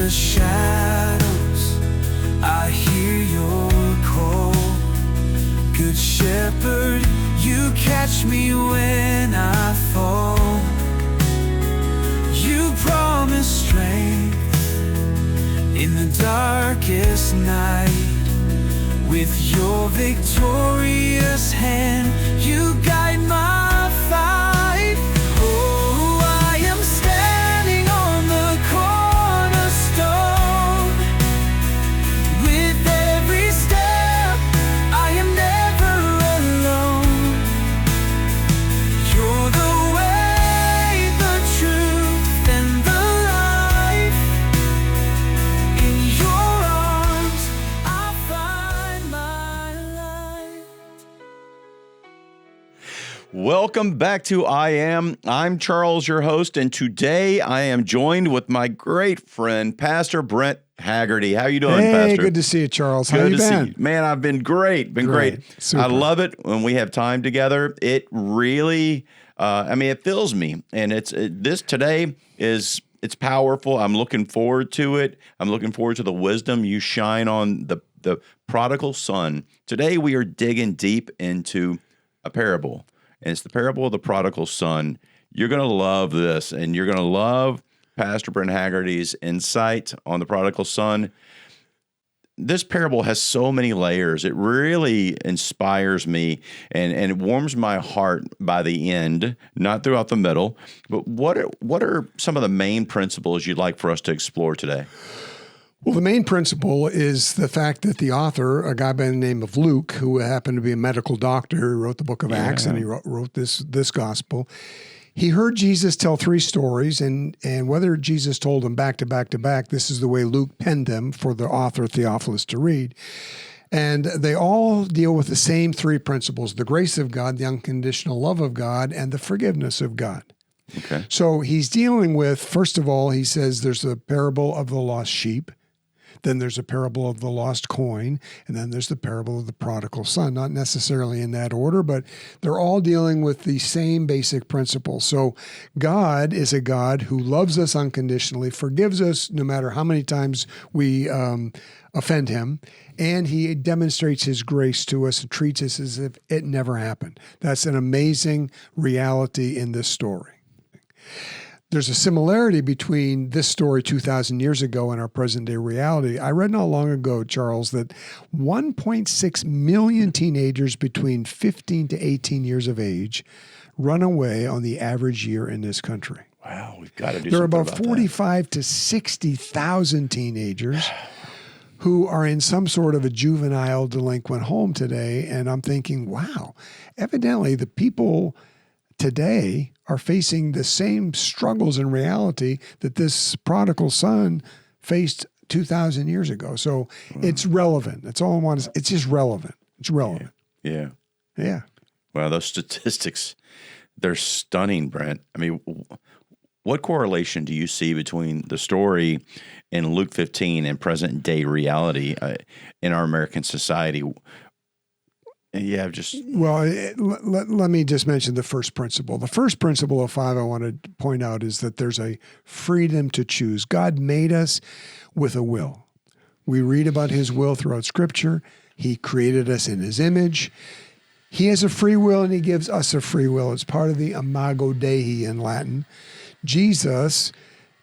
the shadows, I hear your call. Good shepherd, you catch me when I fall. You promise strength in the darkest night. With your victorious hand, you guide my fight. Oh, I am standing on the cornerstone. With every step, I am never alone. You're the way, the truth, and the life. In your arms, I find my life. Welcome back to I Am. I'm Charles, your host, and today I am joined with my great friend, Pastor Brent Haggerty. How you doing, Pastor? Good to see you, Charles. How Good you to been? see you. Man, I've been great. Great. Super. I love it when we have time together. It really, it fills me. And this today it's powerful. I'm looking forward to it. I'm looking forward to the wisdom you shine on the prodigal son. Today we are digging deep into a parable, and it's the parable of the prodigal son. You're going to love this, and you're going to love Pastor Brent Haggerty's insight on the prodigal son. This parable has so many layers. It really inspires me, and it warms my heart by the end, not throughout the middle. But what are some of the main principles you'd like for us to explore today? Well, the main principle is the fact that the author, a guy by the name of Luke, who happened to be a medical doctor, who wrote the book of Acts, and he wrote this gospel. He heard Jesus tell three stories, and whether Jesus told them back to back to back, this is the way Luke penned them for the author Theophilus to read. And they all deal with the same three principles: the grace of God, the unconditional love of God, and the forgiveness of God. Okay. So he's dealing with, first of all, he says there's a parable of the lost sheep. Then there's a parable of the lost coin, and then there's the parable of the prodigal son, not necessarily in that order, but they're all dealing with the same basic principle. So God is a God who loves us unconditionally, forgives us no matter how many times we offend him, and he demonstrates his grace to us and treats us as if it never happened. That's an amazing reality in this story. There's a similarity between this story 2,000 years ago and our present day reality. I read not long ago, Charles, that 1.6 million teenagers between 15 to 18 years of age run away on the average year in this country. Wow, we've got to do There are something about about 45 to 60,000 teenagers who are in some sort of a juvenile delinquent home today. And I'm thinking, wow, evidently the people today are facing the same struggles in reality that this prodigal son faced 2,000 years ago. So it's relevant. That's all I want to say. It's just relevant. It's relevant. Yeah. Yeah. Well, those statistics, they're stunning, Brent. I mean, what correlation do you see between the story in Luke 15 and present day reality in our American society? Yeah, Well, let me just mention the first principle. The first principle of 5 I want to point out is that there's a freedom to choose. God made us with a will. We read about his will throughout Scripture. He created us in his image. He has a free will, and he gives us a free will. It's part of the imago Dei in Latin. Jesus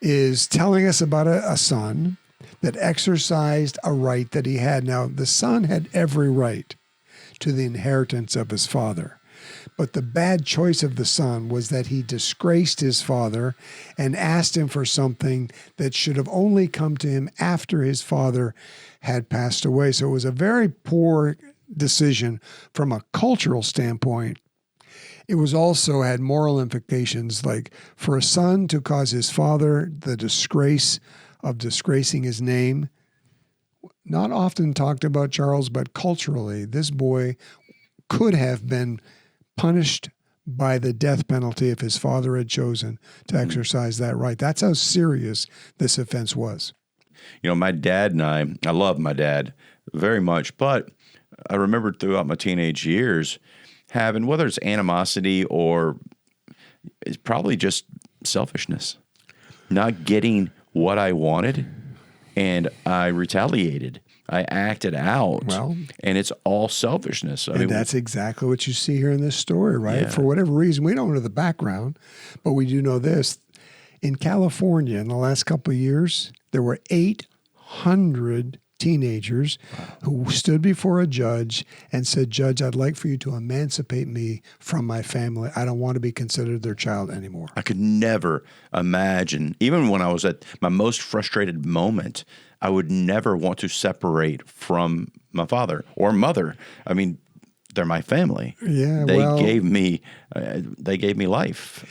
is telling us about a son that exercised a right that he had. Now, the son had every right to the inheritance of his father. But the bad choice of the son was that he disgraced his father and asked him for something that should have only come to him after his father had passed away. So it was a very poor decision from a cultural standpoint. It was also had moral implications, like for a son to cause his father the disgrace of disgracing his name. Not often talked about, Charles, but culturally, this boy could have been punished by the death penalty if his father had chosen to exercise that right. That's how serious this offense was. You know, my dad and I love my dad very much, but I remember throughout my teenage years having, whether it's animosity or it's probably just selfishness, not getting what I wanted and I retaliated. I acted out. Well, and it's all selfishness. I and mean, that's exactly what you see here in this story, right? Yeah. For whatever reason, we don't know the background, but we do know this. In California, in the last couple of years, there were 800 teenagers who stood before a judge and said, "Judge, I'd like for you to emancipate me from my family. I don't want to be considered their child anymore." I could never imagine, even when I was at my most frustrated moment, I would never want to separate from my father or mother. I mean, they're my family. Yeah, They well, gave me life.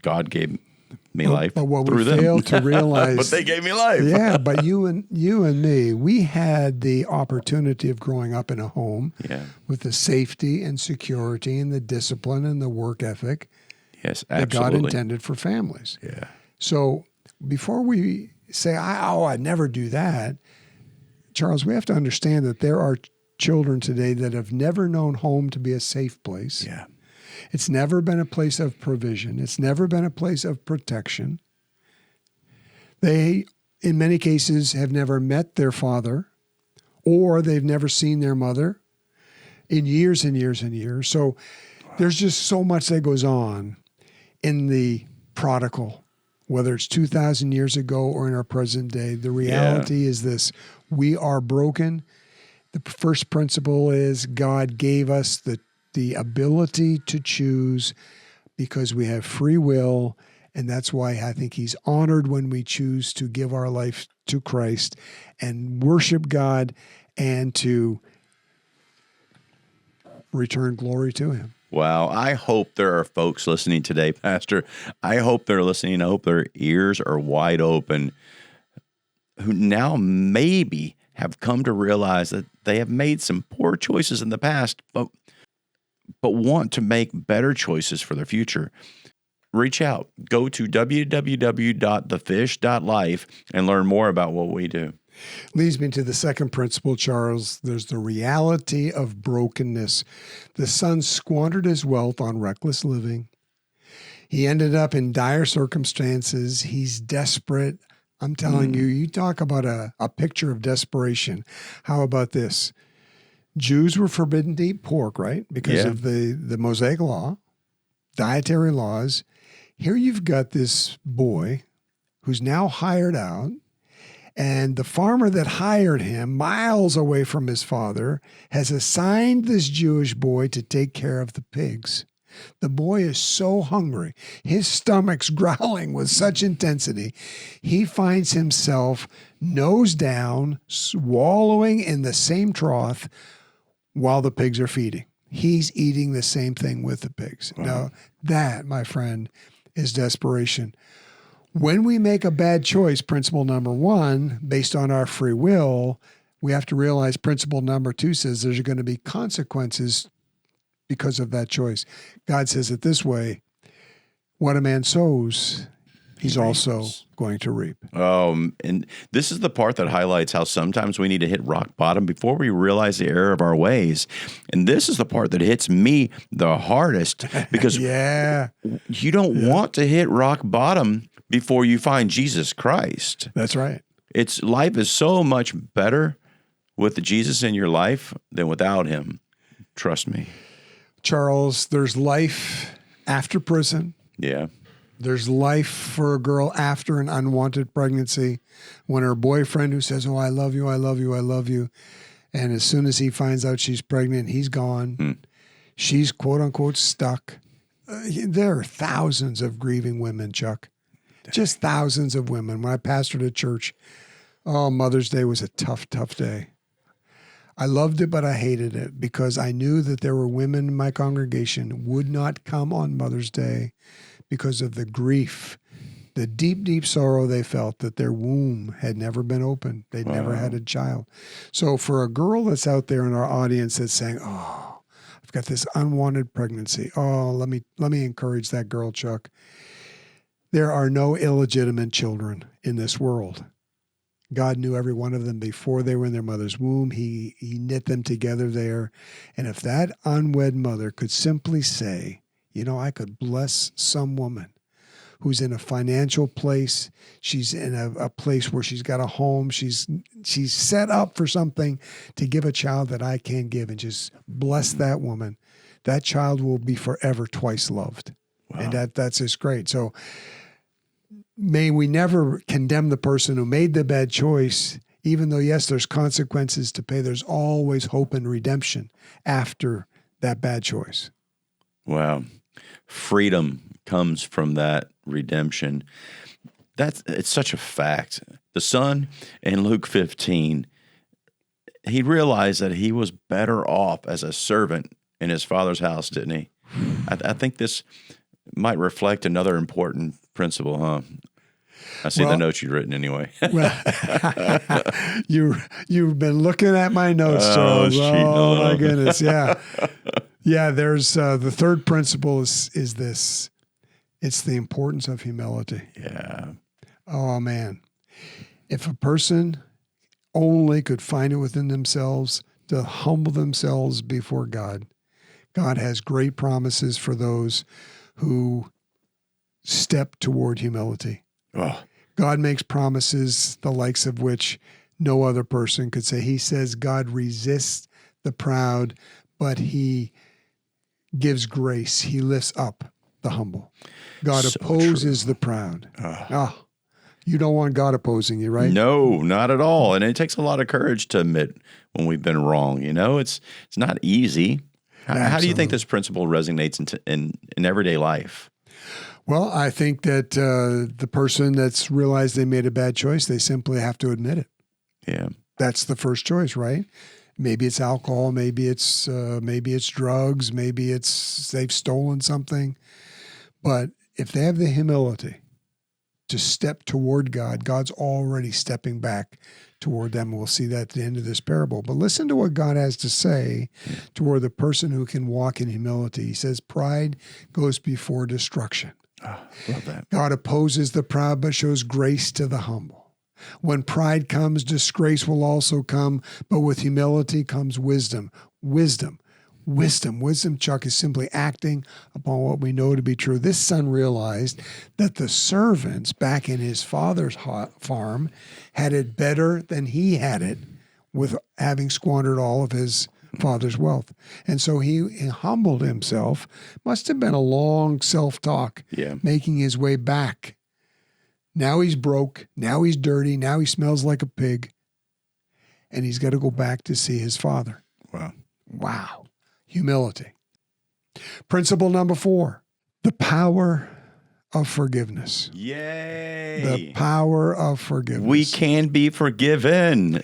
God gave me life but what through we them. fail to realize, But they gave me life. yeah, but you and me, we had the opportunity of growing up in a home Yeah. with the safety and security and the discipline and the work ethic Yes, that God absolutely. intended for families. Yeah. So before we say, I'd never do that, Charles, we have to understand that there are children today that have never known home to be a safe place. Yeah. It's never been a place of provision. It's never been a place of protection. They, in many cases, have never met their father, or they've never seen their mother in years and years and years. So there's just so much that goes on in the prodigal, whether it's 2,000 years ago or in our present day. The reality is this: we are broken. The first principle is God gave us the ability to choose because we have free will. And that's why I think he's honored when we choose to give our life to Christ and worship God and to return glory to him. Wow. I hope there are folks listening today, Pastor. I hope they're listening. I hope their ears are wide open, who now maybe have come to realize that they have made some poor choices in the past, but want to make better choices for their future. Reach out. Go to www.thefish.life and learn more about what we do. Leads me to the second principle, Charles. There's the reality of brokenness. The son squandered his wealth on reckless living. He ended up in dire circumstances. He's desperate. I'm telling you, you talk about a picture of desperation. How about this? Jews were forbidden to eat pork, right? Because of the Mosaic law, dietary laws. Here you've got this boy who's now hired out, and the farmer that hired him, miles away from his father, has assigned this Jewish boy to take care of the pigs. The boy is so hungry. His stomach's growling with such intensity. He finds himself nose down, wallowing in the same trough while the pigs are feeding. He's eating the same thing with the pigs. Wow. Now, that, my friend, is desperation. When we make a bad choice, principle number one, based on our free will, we have to realize principle number two says there's going to be consequences because of that choice. God says it this way: what a man sows, he's also going to reap. And this is the part that highlights how sometimes we need to hit rock bottom before we realize the error of our ways. And this is the part that hits me the hardest because you don't want to hit rock bottom before you find Jesus Christ. That's right. Life is so much better with Jesus in your life than without him. Trust me. Charles, there's life after prison. Yeah. There's life for a girl after an unwanted pregnancy, when her boyfriend who says, "Oh, I love you, I love you, I love you," and as soon as he finds out she's pregnant, he's gone. She's quote unquote stuck. There are thousands of grieving women, Chuck. Just thousands of women. When I pastored a church, Mother's Day was a tough, tough day. I loved it, but I hated it because I knew that there were women in my congregation who would not come on Mother's Day because of the grief, the deep, deep sorrow they felt that their womb had never been opened. They'd never had a child. So for a girl that's out there in our audience that's saying, "Oh, I've got this unwanted pregnancy. Oh, let me encourage that girl, Chuck. There are no illegitimate children in this world. God knew every one of them before they were in their mother's womb. He knit them together there. And if that unwed mother could simply say, I could bless some woman who's in a financial place. She's in a place where she's got a home. She's set up for something to give a child that I can't give, and just bless that woman. That child will be forever twice loved. Wow. And that's just great. So may we never condemn the person who made the bad choice, even though, yes, there's consequences to pay. There's always hope and redemption after that bad choice. Wow. Freedom comes from that redemption. It's such a fact. The son in Luke 15, he realized that he was better off as a servant in his father's house, didn't he? I think this might reflect another important principle, huh? I see the notes you've written anyway. Well, you've been looking at my notes, Charles. Oh my goodness, yeah, yeah. There's the third principle is this. It's the importance of humility. Yeah. Oh man, if a person only could find it within themselves to humble themselves before God, God has great promises for those who step toward humility. Oh. God makes promises the likes of which no other person could say. He says God resists the proud, but he gives grace. He lifts up the humble. God opposes the proud. You don't want God opposing you, right? No, not at all. And it takes a lot of courage to admit when we've been wrong. You know, it's not easy. How do you think this principle resonates in everyday life? Well, I think that the person that's realized they made a bad choice, they simply have to admit it. Yeah. That's the first choice, right? Maybe it's alcohol, maybe it's drugs, maybe it's they've stolen something. But if they have the humility to step toward God, God's already stepping back toward them. We'll see that at the end of this parable. But listen to what God has to say toward the person who can walk in humility. He says, pride goes before destruction. Love that. God opposes the proud, but shows grace to the humble. When pride comes, disgrace will also come, but with humility comes wisdom. Wisdom, Chuck, is simply acting upon what we know to be true. This son realized that the servants back in his father's farm had it better than he had it, with having squandered all of his father's wealth. And so he humbled himself. Must have been a long self-talk, making his way back. Now he's broke. Now he's dirty. Now he smells like a pig. And he's got to go back to see his father. Wow. Humility. Principle number 4, the power of forgiveness. Yay. The power of forgiveness. We can be forgiven.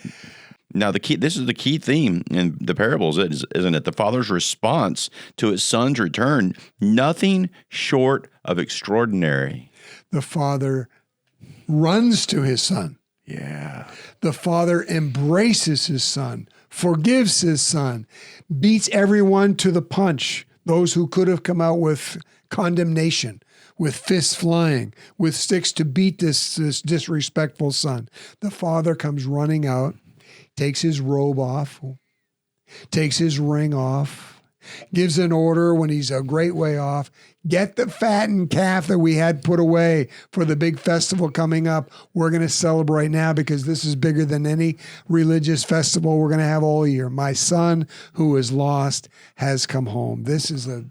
Now, this is the key theme in the parables, isn't it? The father's response to his son's return, nothing short of extraordinary. The father runs to his son. Yeah. The father embraces his son, forgives his son, beats everyone to the punch. Those who could have come out with condemnation, with fists flying, with sticks to beat this disrespectful son. The father comes running out, takes his robe off, takes his ring off, gives an order when he's a great way off. Get the fattened calf that we had put away for the big festival coming up. We're going to celebrate now because this is bigger than any religious festival we're going to have all year. My son who is lost has come home. This is a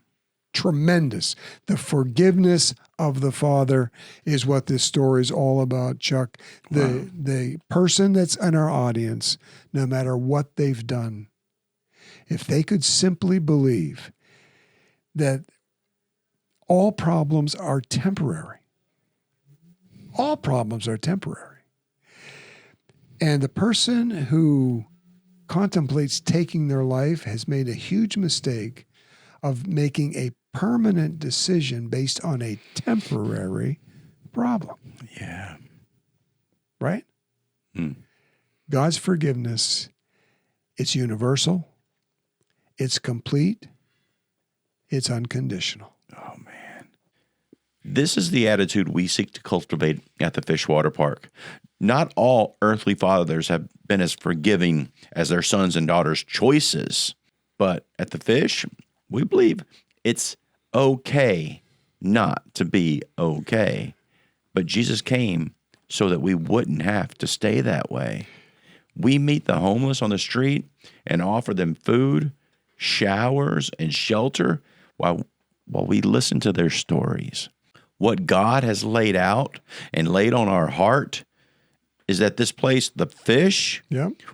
tremendous. The forgiveness of the Father is what this story is all about, Chuck. The person that's in our audience, no matter what they've done, if they could simply believe that all problems are temporary. All problems are temporary. And the person who contemplates taking their life has made a huge mistake of making a permanent decision based on a temporary problem. Yeah. Right? God's forgiveness, it's universal, it's complete, it's unconditional. Oh, man. This is the attitude we seek to cultivate at the Fishwater Park. Not all earthly fathers have been as forgiving as their sons and daughters' choices. But at the Fish, we believe it's okay not to be okay. But Jesus came so that we wouldn't have to stay that way. We meet the homeless on the street and offer them food, showers, and shelter while we listen to their stories. What God has laid out and laid on our heart is that this place, the fish,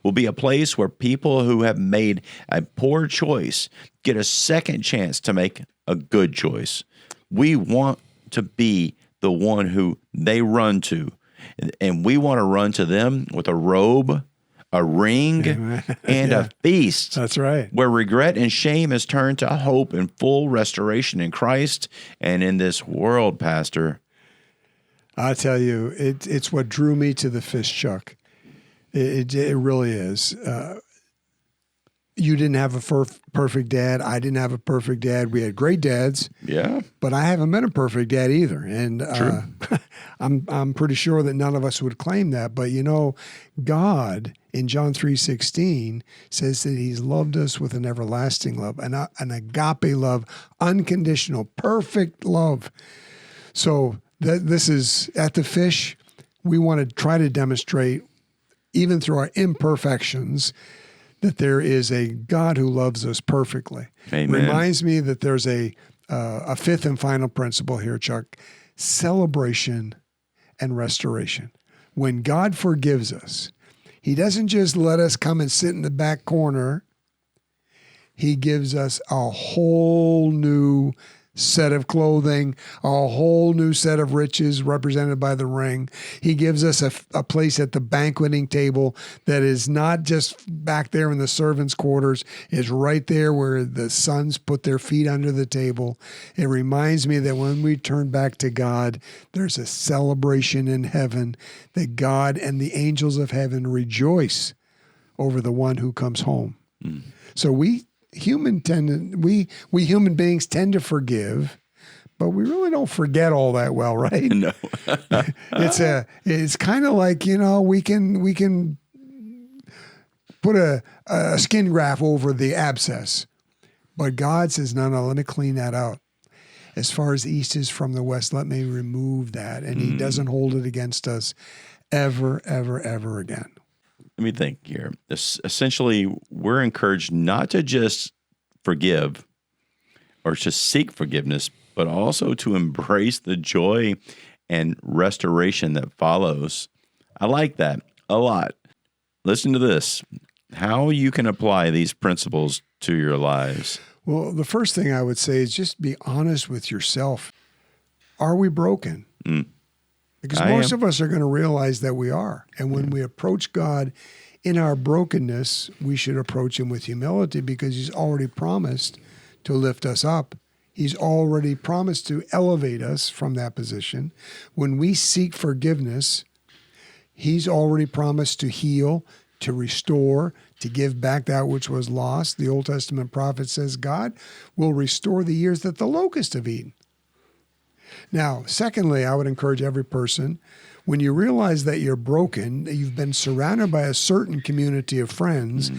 will be a place where people who have made a poor choice get a second chance to make a good choice. We want to be the one who they run to, and we want to run to them with a robe, a ring, and a feast. That's right. Where regret and shame is turned to hope and full restoration in Christ and in this world, Pastor. I tell you, it's what drew me to the fish, Chuck. It really is. You didn't have a perfect dad. I didn't have a perfect dad. We had great dads. Yeah. But I haven't been a perfect dad either. And I'm pretty sure that none of us would claim that. But you know, God in John 3:16 says that he's loved us with an everlasting love, an agape love, unconditional, perfect love. So this is at the fish. We want to try to demonstrate, even through our imperfections, that there is a God who loves us perfectly. Amen. Reminds me that there's a fifth and final principle here, Chuck: celebration and restoration. When God forgives us, he doesn't just let us come and sit in the back corner. He gives us a whole new set of clothing, a whole new set of riches represented by the ring. He gives us a place at the banqueting table that is not just back there in the servants' quarters. It's right there where the sons put their feet under the table. It reminds me that when we turn back to God, there's a celebration in heaven, that God and the angels of heaven rejoice over the one who comes home. So we human beings tend to forgive, but we really don't forget all that well, right? No. It's kind of like, you know, we can put a skin graft over the abscess, but God says, no, let me clean that out. As far as the east is from the west, let me remove that. And he doesn't hold it against us ever, ever, ever again. Let me think here. Essentially, we're encouraged not to just forgive or to seek forgiveness, but also to embrace the joy and restoration that follows. I like that a lot. Listen to this. How you can apply these principles to your lives. Well, the first thing I would say is just be honest with yourself. Are we broken? Because most of us are going to realize that we are. And when we approach God in our brokenness, we should approach him with humility, because he's already promised to lift us up. He's already promised to elevate us from that position. When we seek forgiveness, he's already promised to heal, to restore, to give back that which was lost. The Old Testament prophet says God will restore the years that the locusts have eaten. Now, secondly, I would encourage every person, when you realize that you're broken, that you've been surrounded by a certain community of friends,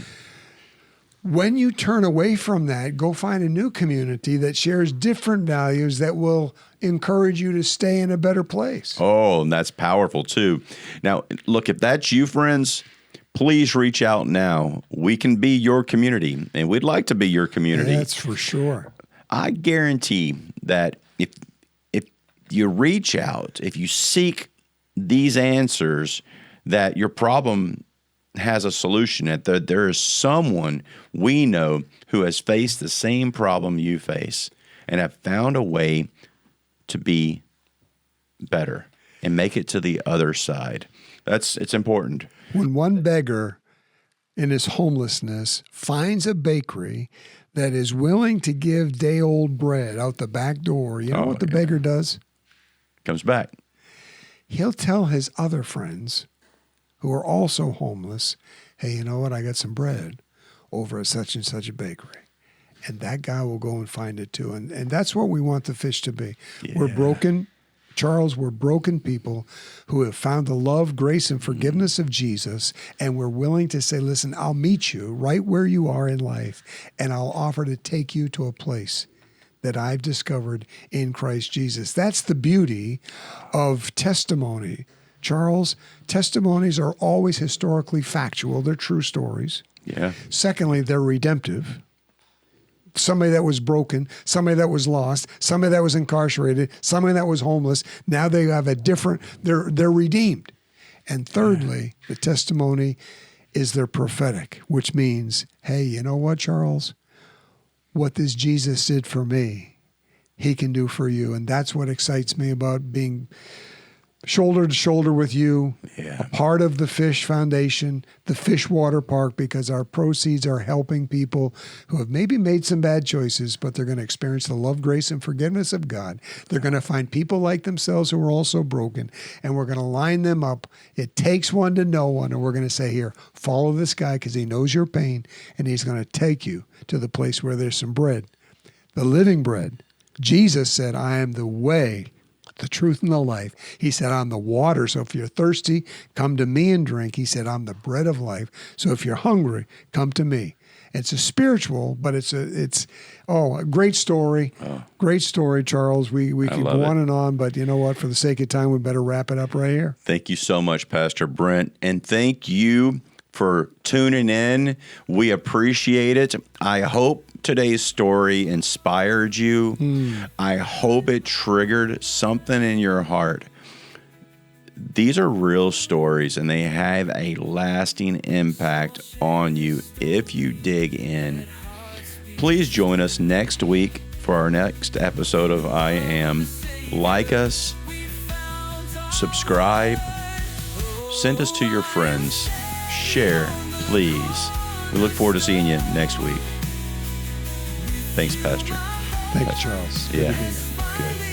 when you turn away from that, go find a new community that shares different values that will encourage you to stay in a better place. Oh, and that's powerful too. Now, look, if that's you, friends, please reach out now. We can be your community, and we'd like to be your community. That's for sure. I guarantee that if you reach out, if you seek these answers, that your problem has a solution, that there is someone we know who has faced the same problem you face and have found a way to be better and make it to the other side. It's important. When one beggar in his homelessness finds a bakery that is willing to give day-old bread out the back door, you know what the beggar does? Comes back. He'll tell his other friends who are also homeless, hey, you know what? I got some bread over at such and such a bakery. And that guy will go and find it too. And that's what we want the fish to be. Yeah. We're broken. Charles, we're broken people who have found the love, grace, and forgiveness of Jesus, and we're willing to say, listen, I'll meet you right where you are in life, and I'll offer to take you to a place that I've discovered in Christ Jesus. That's the beauty of testimony. Charles, testimonies are always historically factual. They're true stories. Yeah. Secondly, they're redemptive. Somebody that was broken, somebody that was lost, somebody that was incarcerated, somebody that was homeless, now they have a different, they're redeemed. And thirdly, the testimony is they're prophetic, which means, hey, you know what, Charles? What this Jesus did for me, he can do for you. And that's what excites me about being shoulder to shoulder with you, a part of the Fish Foundation, the Fish Water Park, because our proceeds are helping people who have maybe made some bad choices, but they're going to experience the love, grace, and forgiveness of God. They're going to find people like themselves who are also broken, and we're going to line them up. It takes one to know one, and we're going to say, here, follow this guy because he knows your pain, and he's going to take you to the place where there's some bread, the living bread. Jesus said, I am the way, the truth, and the life. He said, I'm the water. So if you're thirsty, come to me and drink. He said, I'm the bread of life. So if you're hungry, come to me. It's a spiritual, but it's a great story. Oh. Great story, Charles. We could go on and on, but you know what? For the sake of time, we better wrap it up right here. Thank you so much, Pastor Brent. And thank you for tuning in. We appreciate it. I hope today's story inspired you. I hope it triggered something in your heart. These are real stories, and they have a lasting impact on you if you dig in. Please join us next week for our next episode of I Am. Like us, subscribe, send us to your friends, share, please. We look forward to seeing you next week. Thanks, Pastor. Thank you, Charles. Yeah. Good to be here. Good.